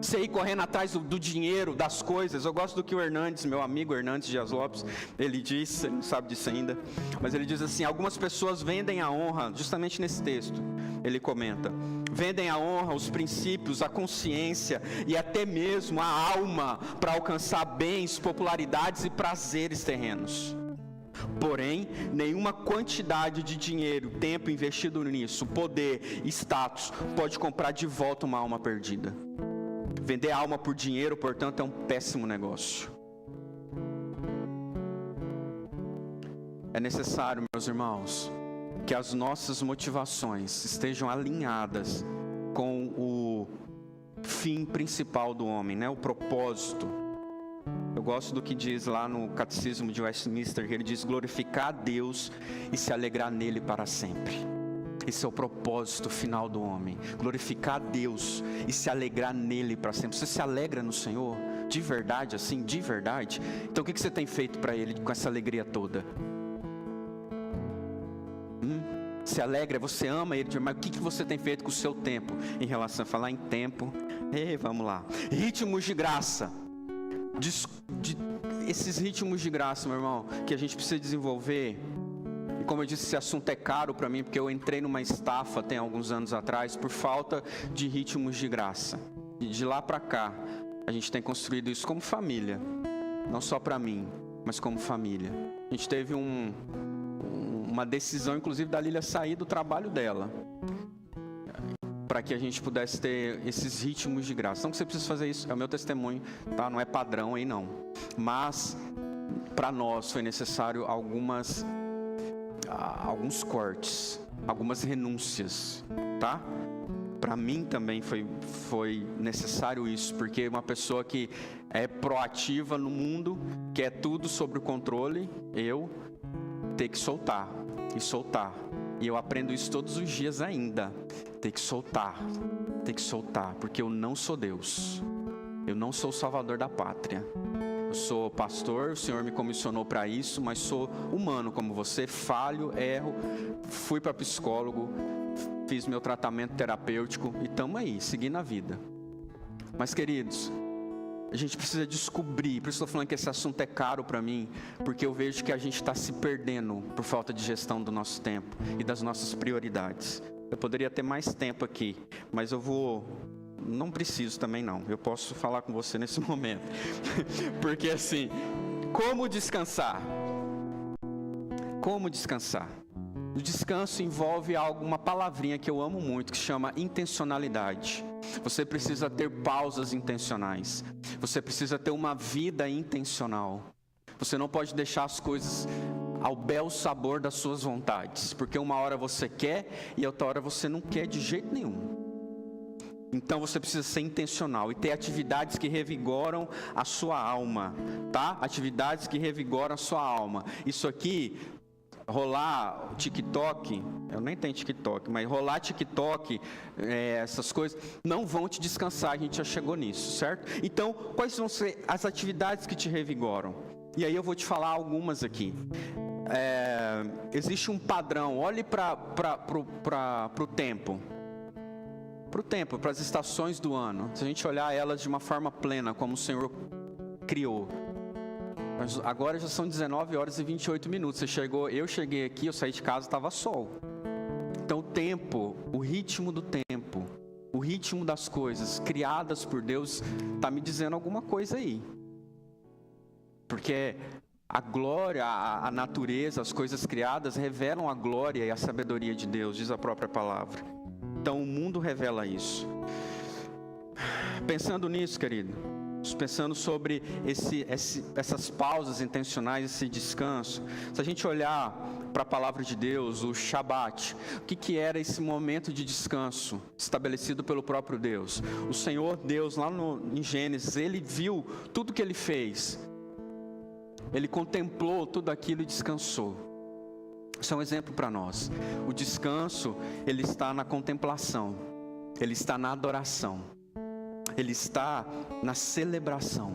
você ir correndo atrás do dinheiro, das coisas? Eu gosto do que o Hernandes, meu amigo Hernandes Dias Lopes, ele diz, ele não sabe disso ainda, mas ele diz assim: algumas pessoas vendem a honra, justamente nesse texto, ele comenta, vendem a honra, os princípios, a consciência e até mesmo a alma para alcançar bens, popularidades e prazeres terrenos. Porém, nenhuma quantidade de dinheiro, tempo investido nisso, poder, status, pode comprar de volta uma alma perdida. Vender a alma por dinheiro, portanto, é um péssimo negócio. É necessário, meus irmãos, que as nossas motivações estejam alinhadas com o fim principal do homem, o propósito. Eu gosto do que diz lá no Catecismo de Westminster, que ele diz: glorificar a Deus e se alegrar nele para sempre. Esse é o propósito final do homem, glorificar a Deus e se alegrar nele para sempre. Você se alegra no Senhor? De verdade, assim, de verdade? Então o que você tem feito para Ele com essa alegria toda? Se alegra, você ama Ele, mas o que você tem feito com o seu tempo? Em relação a falar em tempo, vamos lá, ritmos de graça. Esses ritmos de graça, meu irmão, que a gente precisa desenvolver. E como eu disse, esse assunto é caro para mim, porque eu entrei numa estafa tem alguns anos atrás por falta de ritmos de graça. E de lá para cá, a gente tem construído isso como família, não só para mim, mas como família. A gente teve uma decisão, inclusive, da Lília sair do trabalho dela, para que a gente pudesse ter esses ritmos de graça. Não que você precisa fazer isso, é o meu testemunho, tá? Não é padrão aí não. Mas para nós foi necessário alguns cortes, algumas renúncias, tá? Para mim também foi necessário isso, porque uma pessoa que é proativa no mundo, que é tudo sob o controle, eu ter que soltar. e soltar. E eu aprendo isso todos os dias ainda. Tem que soltar, porque eu não sou Deus. Eu não sou o salvador da pátria. Eu sou pastor, o Senhor me comissionou para isso, mas sou humano como você, falho, erro, fui para psicólogo, fiz meu tratamento terapêutico e estamos aí, seguindo a vida. Mas queridos, a gente precisa descobrir, por isso estou falando que esse assunto é caro para mim, porque eu vejo que a gente está se perdendo por falta de gestão do nosso tempo e das nossas prioridades. Eu poderia ter mais tempo aqui, mas não preciso também não, eu posso falar com você nesse momento, porque assim, como descansar? Como descansar? O descanso envolve uma palavrinha que eu amo muito, que se chama intencionalidade. Você precisa ter pausas intencionais, você precisa ter uma vida intencional, você não pode deixar as coisas ao bel sabor das suas vontades, porque uma hora você quer e outra hora você não quer de jeito nenhum. Então você precisa ser intencional e ter atividades que revigoram a sua alma, tá? Atividades que revigoram a sua alma. Isso aqui, rolar TikTok, eu nem tenho TikTok, mas rolar TikTok, essas coisas, não vão te descansar, a gente já chegou nisso, certo? Então, quais vão ser as atividades que te revigoram? E aí eu vou te falar algumas aqui. Existe um padrão, olhe para o tempo. Para o tempo, para as estações do ano, se a gente olhar elas de uma forma plena, como o Senhor criou. Mas agora já são 19 horas e 28 minutos. Eu cheguei aqui, eu saí de casa, estava sol. Então o tempo, o ritmo do tempo, o ritmo das coisas criadas por Deus, está me dizendo alguma coisa aí. Porque a glória, a natureza, as coisas criadas revelam a glória e a sabedoria de Deus, diz a própria palavra. Então o mundo revela isso. Pensando nisso, querido, pensando sobre essas pausas intencionais, esse descanso, se a gente olhar para a palavra de Deus, o Shabat, o que era esse momento de descanso estabelecido pelo próprio Deus? O Senhor Deus, lá em Gênesis, Ele viu tudo que Ele fez, Ele contemplou tudo aquilo e descansou. Isso é um exemplo para nós. O descanso, ele está na contemplação, ele está na adoração, ele está na celebração.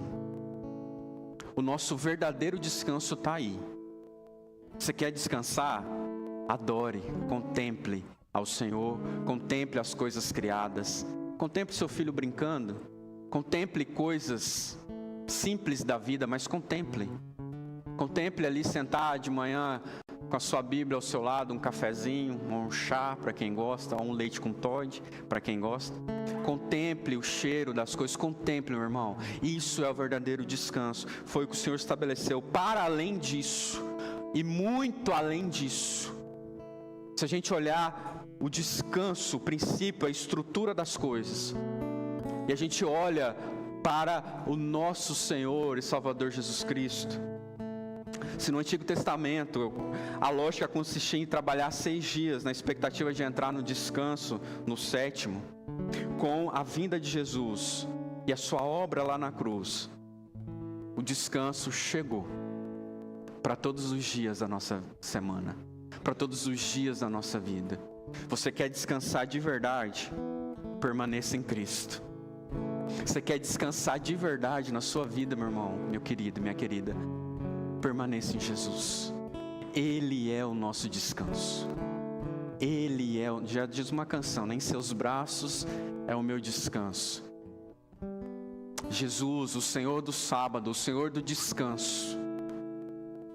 O nosso verdadeiro descanso está aí. Você quer descansar? Adore, contemple ao Senhor, contemple as coisas criadas, contemple seu filho brincando, contemple coisas simples da vida, mas contemple ali sentar de manhã com a sua Bíblia ao seu lado, um cafezinho, um chá para quem gosta, ou um leite com Toddy para quem gosta. Contemple o cheiro das coisas, contemple, meu irmão. Isso é o verdadeiro descanso. Foi o que o Senhor estabeleceu. Para além disso, e muito além disso, se a gente olhar o descanso, o princípio, a estrutura das coisas, e a gente olha para o nosso Senhor e Salvador Jesus Cristo, se no Antigo Testamento a lógica consistia em trabalhar 6 dias na expectativa de entrar no descanso no 7º, com a vinda de Jesus e a sua obra lá na cruz, o descanso chegou para todos os dias da nossa semana, para todos os dias da nossa vida. Você quer descansar de verdade? Permaneça em Cristo. Você quer descansar de verdade na sua vida, meu irmão, meu querido, minha querida? Permaneça em Jesus. Ele é o nosso descanso. Ele é, já diz uma canção, né? Em seus braços é o meu descanso. Jesus, o Senhor do sábado, o Senhor do descanso.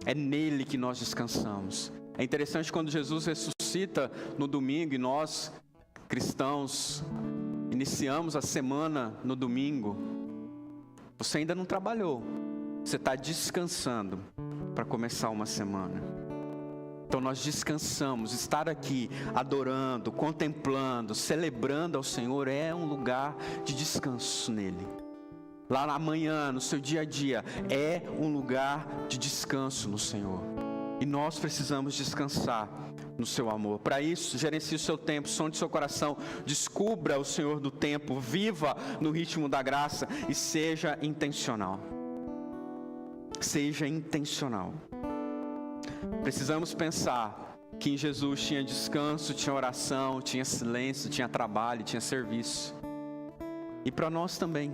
É nele que nós descansamos. É interessante quando Jesus ressuscita no domingo e nós, cristãos, iniciamos a semana no domingo. Você ainda não trabalhou. Você está descansando para começar uma semana. Então nós descansamos. Estar aqui adorando, contemplando, celebrando ao Senhor é um lugar de descanso nele. Lá na manhã, no seu dia a dia, é um lugar de descanso no Senhor. E nós precisamos descansar no seu amor. Para isso, gerencie o seu tempo, sonde seu coração, descubra o Senhor do tempo, viva no ritmo da graça e seja intencional. Seja intencional. Precisamos pensar que em Jesus tinha descanso, tinha oração, tinha silêncio, tinha trabalho, tinha serviço. E para nós também.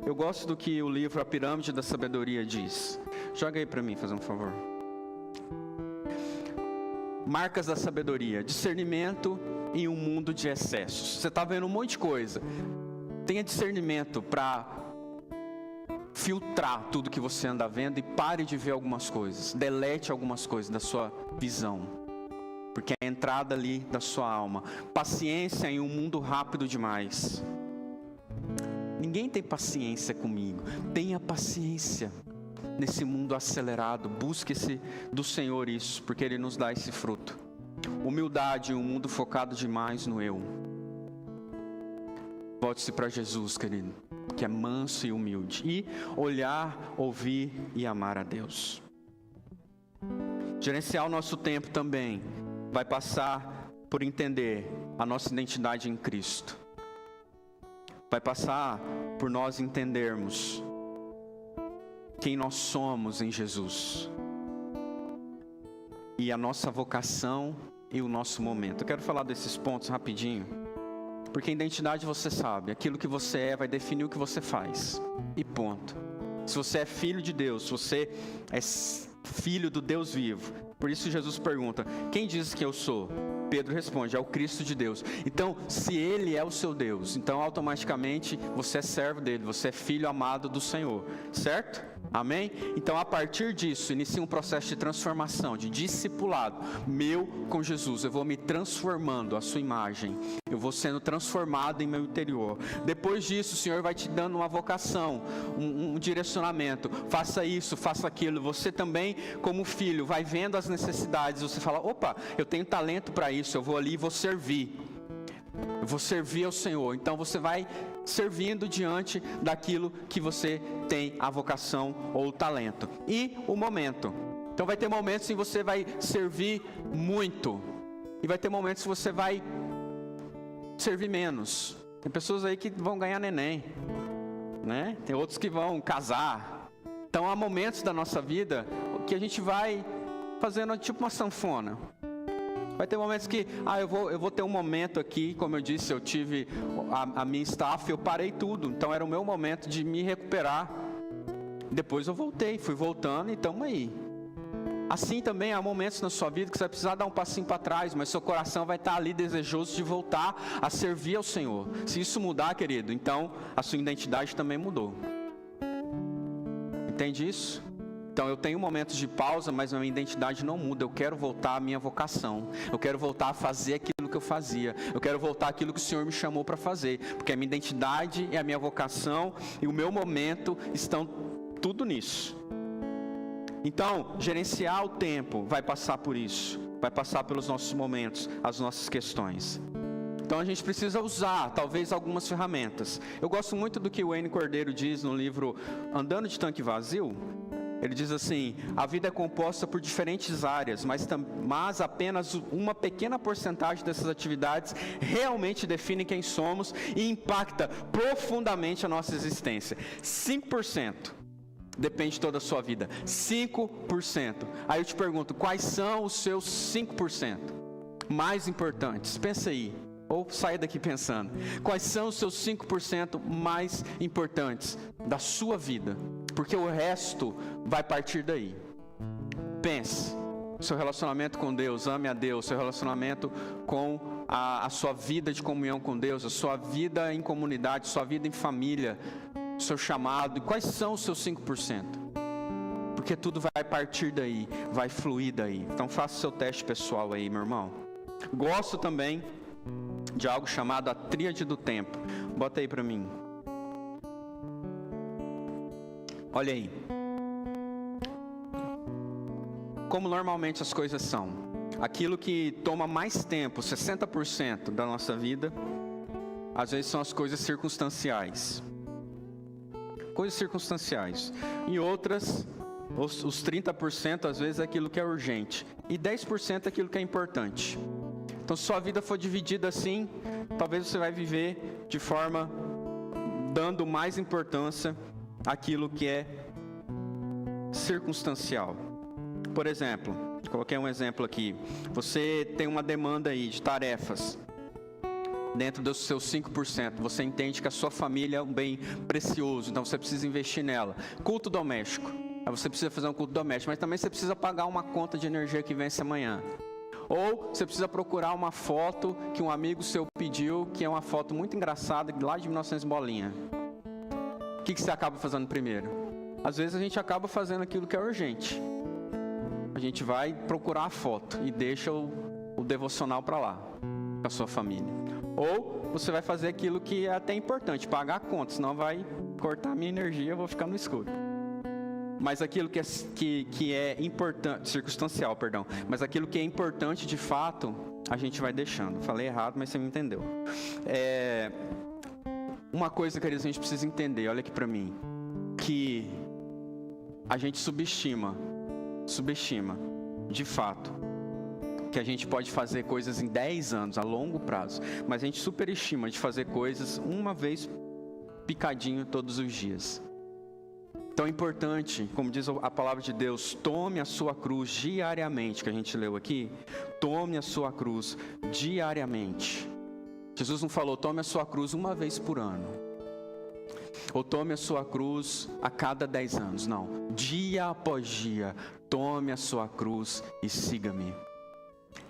Eu gosto do que o livro A Pirâmide da Sabedoria diz. Joga aí para mim, faz um favor. Marcas da sabedoria: discernimento em um mundo de excessos. Você está vendo um monte de coisa. Tenha discernimento para filtrar tudo que você anda vendo e pare de ver algumas coisas. Delete algumas coisas da sua visão, porque é a entrada ali da sua alma. Paciência em um mundo rápido demais. Ninguém tem paciência comigo. Tenha paciência nesse mundo acelerado. Busque do Senhor isso, porque Ele nos dá esse fruto. Humildade em um mundo focado demais no eu. Volte-se para Jesus, querido, que é manso e humilde. E olhar, ouvir e amar a Deus. Gerenciar o nosso tempo também vai passar por entender a nossa identidade em Cristo. Vai passar por nós entendermos quem nós somos em Jesus. E a nossa vocação e o nosso momento. Eu quero falar desses pontos rapidinho. Porque a identidade você sabe. Aquilo que você é vai definir o que você faz. E ponto. Se você é filho de Deus, se você é filho do Deus vivo. Por isso Jesus pergunta: quem diz que eu sou? Pedro responde: é o Cristo de Deus. Então, se Ele é o seu Deus, então automaticamente você é servo dele, você é filho amado do Senhor, certo? Amém? Então, a partir disso, inicia um processo de transformação, de discipulado meu com Jesus. Eu vou me transformando à sua imagem, eu vou sendo transformado em meu interior. Depois disso, o Senhor vai te dando uma vocação, um direcionamento. Faça isso, faça aquilo. Você também, como filho, vai vendo as necessidades. Você fala: opa, eu tenho talento para isso, eu vou ali e vou servir. Eu vou servir ao Senhor. Então você vai servindo diante daquilo que você tem a vocação ou o talento. E o momento. Então vai ter momentos em que você vai servir muito. E vai ter momentos que você vai servir menos. Tem pessoas aí que vão ganhar neném, né? Tem outros que vão casar. Então há momentos da nossa vida que a gente vai fazendo tipo uma sanfona. Vai ter momentos que, eu vou ter um momento aqui, como eu disse, eu tive a minha staff, eu parei tudo. Então era o meu momento de me recuperar. Depois eu voltei, fui voltando e estamos aí. Assim também há momentos na sua vida que você vai precisar dar um passinho para trás, mas seu coração vai estar ali desejoso de voltar a servir ao Senhor. Se isso mudar, querido, então a sua identidade também mudou. Entende isso? Então eu tenho momentos de pausa, mas a minha identidade não muda. Eu quero voltar à minha vocação. Eu quero voltar a fazer aquilo que eu fazia. Eu quero voltar àquilo que o Senhor me chamou para fazer. Porque a minha identidade e a minha vocação e o meu momento estão tudo nisso. Então, gerenciar o tempo vai passar por isso. Vai passar pelos nossos momentos, as nossas questões. Então a gente precisa usar, talvez, algumas ferramentas. Eu gosto muito do que o Wayne Cordeiro diz no livro Andando de Tanque Vazio. Ele diz assim: a vida é composta por diferentes áreas, mas apenas uma pequena porcentagem dessas atividades realmente define quem somos e impacta profundamente a nossa existência. 5% depende de toda a sua vida. 5%. Aí eu te pergunto, quais são os seus 5% mais importantes? Pensa aí. Ou saia daqui pensando. Quais são os seus 5% mais importantes da sua vida? Porque o resto vai partir daí. Pense. Seu relacionamento com Deus, ame a Deus. Seu relacionamento com a sua vida de comunhão com Deus. A sua vida em comunidade, sua vida em família. Seu chamado. Quais são os seus 5%? Porque tudo vai partir daí. Vai fluir daí. Então faça o seu teste pessoal aí, meu irmão. Gosto também de algo chamado a tríade do tempo. Bota aí para mim. Olha aí. Como normalmente as coisas são. Aquilo que toma mais tempo, 60% da nossa vida, às vezes são as coisas circunstanciais. Coisas circunstanciais. E outras, os 30% às vezes é aquilo que é urgente. E 10% é aquilo que é importante. Então, se sua vida for dividida assim, talvez você vai viver de forma dando mais importância àquilo que é circunstancial. Por exemplo, Coloquei um exemplo aqui. Você tem uma demanda aí de tarefas. Dentro dos seus 5%, você entende que a sua família é um bem precioso, então você precisa investir nela. Culto doméstico. Aí você precisa fazer um culto doméstico, mas também você precisa pagar uma conta de energia que vence amanhã. Ou você precisa procurar uma foto que um amigo seu pediu, que é uma foto muito engraçada, lá de 1900 bolinha. O que você acaba fazendo primeiro? Às vezes a gente acaba fazendo aquilo que é urgente. A gente vai procurar a foto e deixa o devocional para lá, com a sua família. Ou você vai fazer aquilo que é até importante, pagar a conta, senão vai cortar a minha energia, eu vou ficar no escuro. Mas aquilo que é importante, circunstancial, perdão, mas aquilo que é importante de fato, a gente vai deixando. Falei errado, mas você me entendeu. Uma coisa, queridos, a gente precisa entender, olha aqui para mim, que a gente subestima, de fato, que a gente pode fazer coisas em 10 anos, a longo prazo, mas a gente superestima de fazer coisas uma vez picadinho todos os dias. Então é importante, como diz a palavra de Deus, tome a sua cruz diariamente, que a gente leu aqui, tome a sua cruz diariamente. Jesus não falou, tome a sua cruz uma vez por ano, ou tome a sua cruz a cada 10 anos, não, dia após dia, tome a sua cruz e siga-me.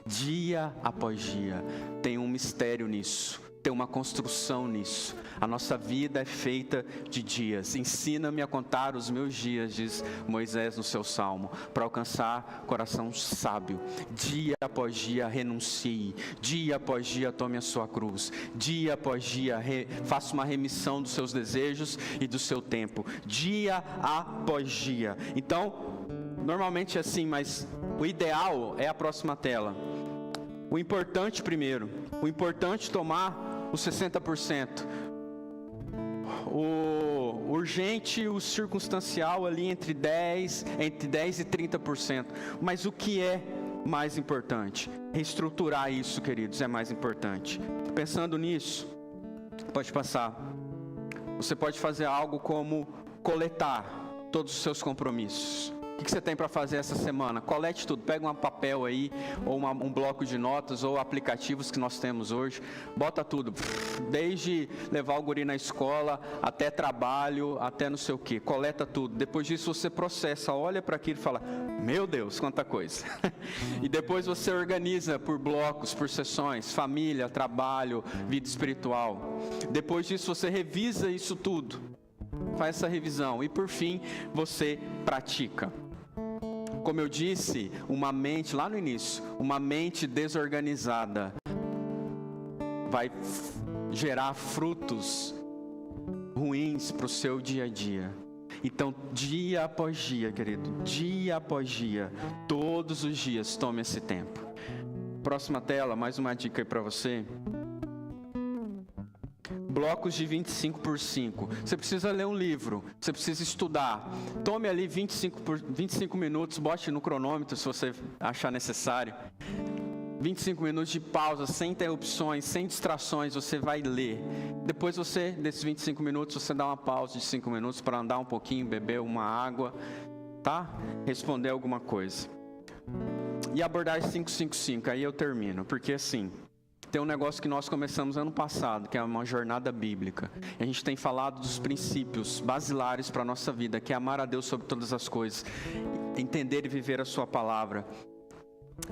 Dia após dia, tem um mistério nisso, tem uma construção nisso. A nossa vida é feita de dias. Ensina-me a contar os meus dias, diz Moisés no seu salmo, para alcançar coração sábio. Dia após dia renuncie, dia após dia tome a sua cruz, dia após dia faça uma remissão dos seus desejos e do seu tempo, dia após dia. Então, normalmente é assim, mas o ideal é a próxima tela. O importante primeiro, o importante tomar os 60%. O urgente, o circunstancial ali entre 10 e 30%. Mas o que é mais importante? Reestruturar isso, queridos, é mais importante. Pensando nisso, pode passar. Você pode fazer algo como coletar todos os seus compromissos. O que você tem para fazer essa semana? Colete tudo, pega um papel aí, ou um bloco de notas, ou aplicativos que nós temos hoje, bota tudo, desde levar o guri na escola, até trabalho, até não sei o que, coleta tudo. Depois disso você processa, olha para aquilo e fala, meu Deus, quanta coisa. E depois você organiza por blocos, por sessões, família, trabalho, vida espiritual. Depois disso você revisa isso tudo, faz essa revisão e por fim você pratica. Como eu disse, uma mente, lá no início, uma mente desorganizada vai gerar frutos ruins para o seu dia a dia. Então, dia após dia, querido, dia após dia, todos os dias, tome esse tempo. Próxima tela, mais uma dica aí para você. Blocos de 25 por 5. Você precisa ler um livro, você precisa estudar. Tome ali 25 minutos, bote no cronômetro se você achar necessário. 25 minutos de pausa, sem interrupções, sem distrações, você vai ler. Depois desses 25 minutos, você dá uma pausa de 5 minutos para andar um pouquinho, beber uma água, tá? Responder alguma coisa. E abordar 555, aí eu termino, porque assim... Tem um negócio que nós começamos ano passado, que é uma jornada bíblica. E a gente tem falado dos princípios basilares para a nossa vida, que é amar a Deus sobre todas as coisas, entender e viver a sua palavra.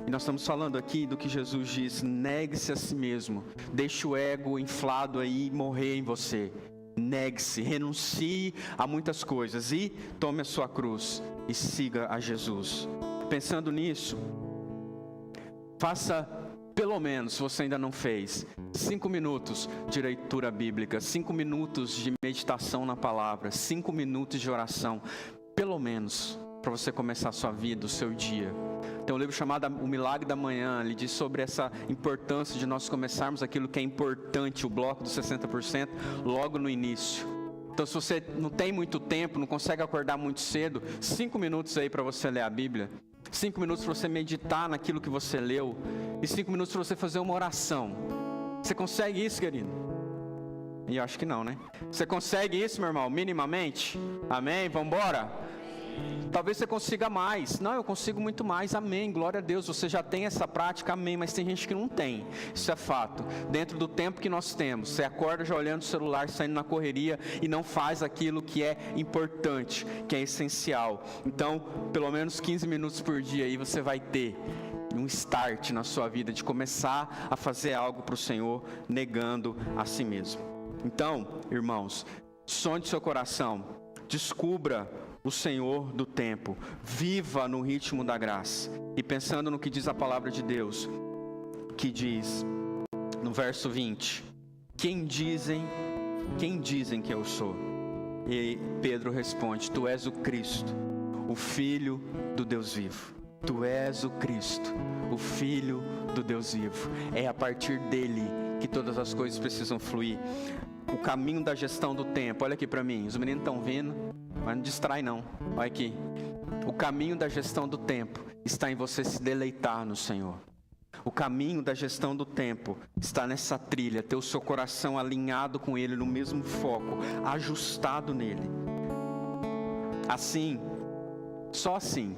E nós estamos falando aqui do que Jesus diz, negue-se a si mesmo, deixe o ego inflado aí morrer em você. Negue-se, renuncie a muitas coisas e tome a sua cruz e siga a Jesus. Pensando nisso, faça... Pelo menos, se você ainda não fez, 5 minutos de leitura bíblica, 5 minutos de meditação na palavra, 5 minutos de oração, pelo menos, para você começar a sua vida, o seu dia. Tem um livro chamado O Milagre da Manhã, ele diz sobre essa importância de nós começarmos aquilo que é importante, o bloco dos 60%, logo no início. Então, se você não tem muito tempo, não consegue acordar muito cedo, 5 minutos aí para você ler a Bíblia. 5 minutos para você meditar naquilo que você leu. E 5 minutos para você fazer uma oração. Você consegue isso, querido? E eu acho que não, né? Você consegue isso, meu irmão, minimamente? Amém? Vamos embora? Talvez você consiga mais. Não, eu consigo muito mais. Amém. Glória a Deus. Você já tem essa prática. Amém. Mas tem gente que não tem. Isso é fato. Dentro do tempo que nós temos, você acorda já olhando o celular, saindo na correria e não faz aquilo que é importante, que é essencial. Então, pelo menos 15 minutos por dia aí você vai ter um start na sua vida de começar a fazer algo para o Senhor, negando a si mesmo. Então, irmãos, sonde seu coração, descubra o Senhor do tempo, viva no ritmo da graça. E pensando no que diz a palavra de Deus, que diz no verso 20: quem dizem que eu sou? E Pedro responde: tu és o Cristo, o Filho do Deus vivo. Tu és o Cristo, o Filho do Deus vivo. É a partir dele que todas as coisas precisam fluir. O caminho da gestão do tempo, olha aqui para mim, os meninos estão vindo, mas não distrai não, olha aqui. O caminho da gestão do tempo está em você se deleitar no Senhor. O caminho da gestão do tempo está nessa trilha, ter o seu coração alinhado com Ele, no mesmo foco, ajustado nele. Assim, só assim,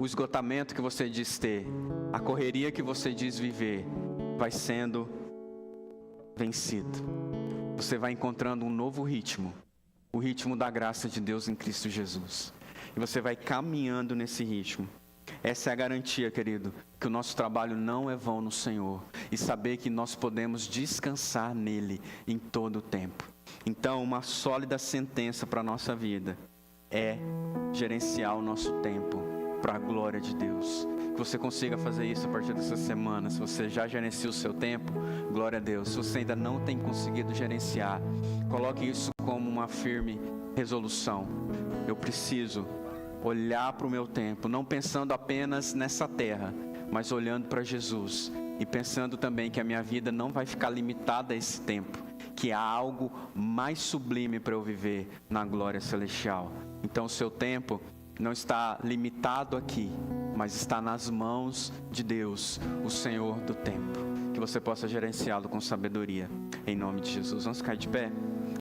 o esgotamento que você diz ter, a correria que você diz viver, vai sendo vencido. Você vai encontrando um novo ritmo, o ritmo da graça de Deus em Cristo Jesus. E você vai caminhando nesse ritmo. Essa é a garantia, querido, que o nosso trabalho não é vão no Senhor. E saber que nós podemos descansar nele em todo o tempo. Então, uma sólida sentença para a nossa vida é gerenciar o nosso tempo para a glória de Deus. Que você consiga fazer isso a partir dessa semana. Se você já gerencia o seu tempo, glória a Deus. Se você ainda não tem conseguido gerenciar, coloque isso como uma firme resolução. Eu preciso olhar para o meu tempo, não pensando apenas nessa terra, mas olhando para Jesus e pensando também que a minha vida não vai ficar limitada a esse tempo, que há algo mais sublime para eu viver na glória celestial. Então o seu tempo não está limitado aqui, mas está nas mãos de Deus, o Senhor do tempo. Que você possa gerenciá-lo com sabedoria, em nome de Jesus. Vamos ficar de pé?